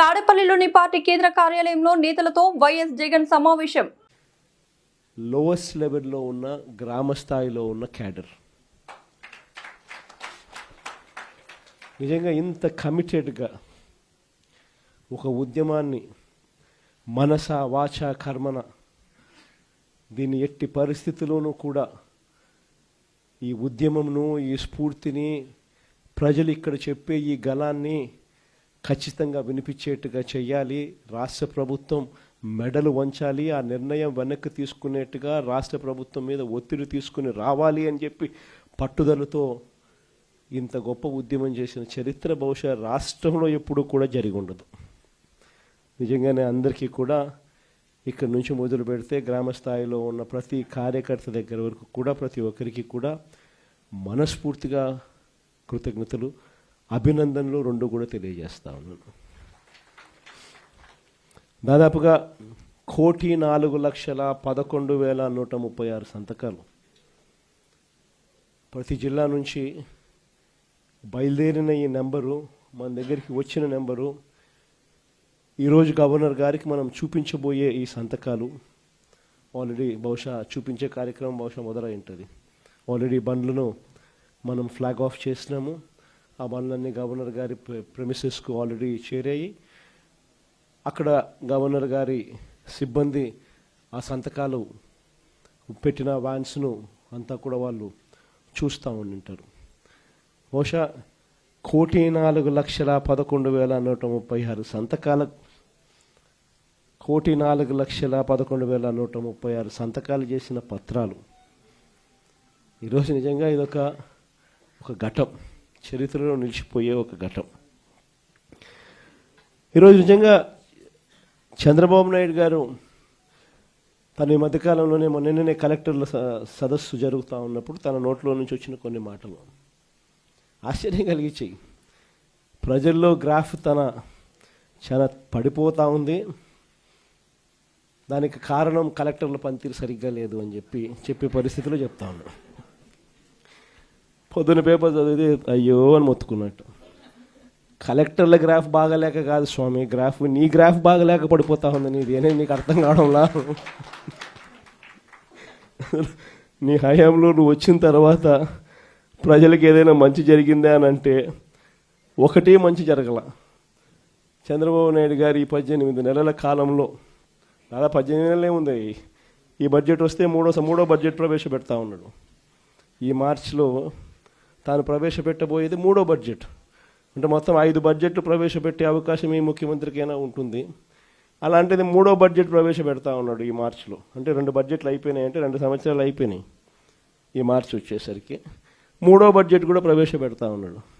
తాడేపల్లిలోని పార్టీ కేంద్ర కార్యాలయంలో నేతలతో వైఎస్ జగన్ సమావేశం. లోవెస్ట్ లెవెల్లో ఉన్న గ్రామ స్థాయిలో ఉన్న క్యాడర్ నిజంగా ఇంత కమిటెడ్గా ఒక ఉద్యమాన్ని మనస వాచ కర్మన దీన్ని ఎట్టి పరిస్థితుల్లోనూ కూడా ఈ ఉద్యమంను ఈ స్ఫూర్తిని ప్రజలు ఇక్కడ చెప్పే ఈ గళాన్ని ఖచ్చితంగా వినిపించేట్టుగా చేయాలి. రాష్ట్ర ప్రభుత్వం మెడలు వంచాలి, ఆ నిర్ణయం వెనక్కి తీసుకునేట్టుగా రాష్ట్ర ప్రభుత్వం మీద ఒత్తిడి తీసుకుని రావాలి అని చెప్పి పట్టుదలతో ఇంత గొప్ప ఉద్యమం చేసిన చరిత్ర బహుశా రాష్ట్రంలో ఎప్పుడూ కూడా జరిగి ఉండదు. నిజంగానే అందరికీ కూడా ఇక్కడ నుంచి మొదలు పెడితే గ్రామ స్థాయిలో ఉన్న ప్రతి కార్యకర్త దగ్గర వరకు కూడా ప్రతి ఒక్కరికి కూడా మనస్ఫూర్తిగా కృతజ్ఞతలు, అభినందనలు రెండు కూడా తెలియజేస్తా ఉన్నాను. దాదాపుగా 1,04,11,136 సంతకాలు ప్రతి జిల్లా నుంచి బయలుదేరిన ఈ నెంబరు, మన దగ్గరికి వచ్చిన నెంబరు, ఈరోజు గవర్నర్ గారికి మనం చూపించబోయే ఈ సంతకాలు ఆల్రెడీ బహుశా చూపించే కార్యక్రమం బహుశా మొదలై ఉంటుంది. ఆల్రెడీ బండ్లను మనం ఫ్లాగ్ ఆఫ్ చేసినాము. ఆ బండ్లన్నీ గవర్నర్ గారి ప్రెమిసెస్కు ఆల్రెడీ చేరాయి. అక్కడ గవర్నర్ గారి సిబ్బంది ఆ సంతకాలు పెట్టిన వ్యాన్స్ను అంతా కూడా వాళ్ళు చూస్తూ ఉండింటారు. బహుశా 1,04,11,136 సంతకాల 1,04,11,136 సంతకాలు చేసిన పత్రాలు ఈరోజు నిజంగా ఇదొక ఘటం, చరిత్రలో నిలిచిపోయే ఒక ఘటం. ఈరోజు నిజంగా చంద్రబాబు నాయుడు గారు తన ఈ మధ్యకాలంలోనే మొన్ననే కలెక్టర్ల సదస్సు జరుగుతూ ఉన్నప్పుడు తన నోట్లో నుంచి వచ్చిన కొన్ని మాటలు ఆశ్చర్యం కలిగించాయి. ప్రజల్లో గ్రాఫ్ చాలా పడిపోతూ ఉంది, దానికి కారణం కలెక్టర్ల పనితీరు సరిగ్గా లేదు అని చెప్పే పరిస్థితిలో చెప్తా ఉన్నాడు. పొద్దున పేపర్ చదివితే అయ్యో అని మొత్తుకున్నట్టు. కలెక్టర్ల గ్రాఫ్ బాగలేక కాదు స్వామి, నీ గ్రాఫ్ బాగలేక పడిపోతా ఉంది, నీది అనేది నీకు అర్థం కావడంలా. నీ హయాంలో నువ్వు వచ్చిన తర్వాత ప్రజలకు ఏదైనా మంచి జరిగిందా అని అంటే ఒకటే మంచి జరగల. చంద్రబాబు నాయుడు గారు ఈ 18 నెలల కాలంలో, దాదాపు 18 నెలలే ఉంది, ఈ బడ్జెట్ వస్తే మూడో బడ్జెట్ ప్రవేశపెడతా ఉన్నాడు. ఈ మార్చిలో తాను ప్రవేశపెట్టబోయేది 3వ బడ్జెట్. అంటే మొత్తం 5 బడ్జెట్లు ప్రవేశపెట్టే అవకాశం ఈ ముఖ్యమంత్రికైనా ఉంటుంది. అలాంటిది 3వ బడ్జెట్ ప్రవేశపెడతా ఉన్నాడు ఈ మార్చిలో. అంటే 2 బడ్జెట్లు అయిపోయినాయి, అంటే 2 సంవత్సరాలు అయిపోయినాయి. ఈ మార్చి వచ్చేసరికి 3వ బడ్జెట్ కూడా ప్రవేశపెడతా ఉన్నాడు.